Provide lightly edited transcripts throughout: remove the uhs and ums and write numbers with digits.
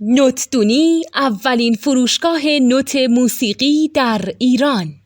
نوتدونی اولین فروشگاه نوت موسیقی در ایران.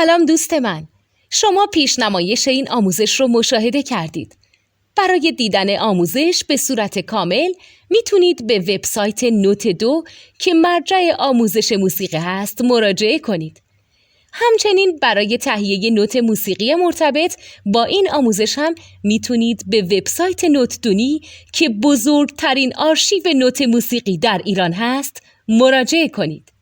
سلام دوست من، شما پیشنمایش این آموزش رو مشاهده کردید. برای دیدن آموزش به صورت کامل میتونید به وبسایت نوت2 که مرجع آموزش موسیقی هست مراجعه کنید. همچنین برای تهیه نوت موسیقی مرتبط با این آموزش هم میتونید به وبسایت نوتدونی که بزرگترین آرشیو نوت موسیقی در ایران هست مراجعه کنید.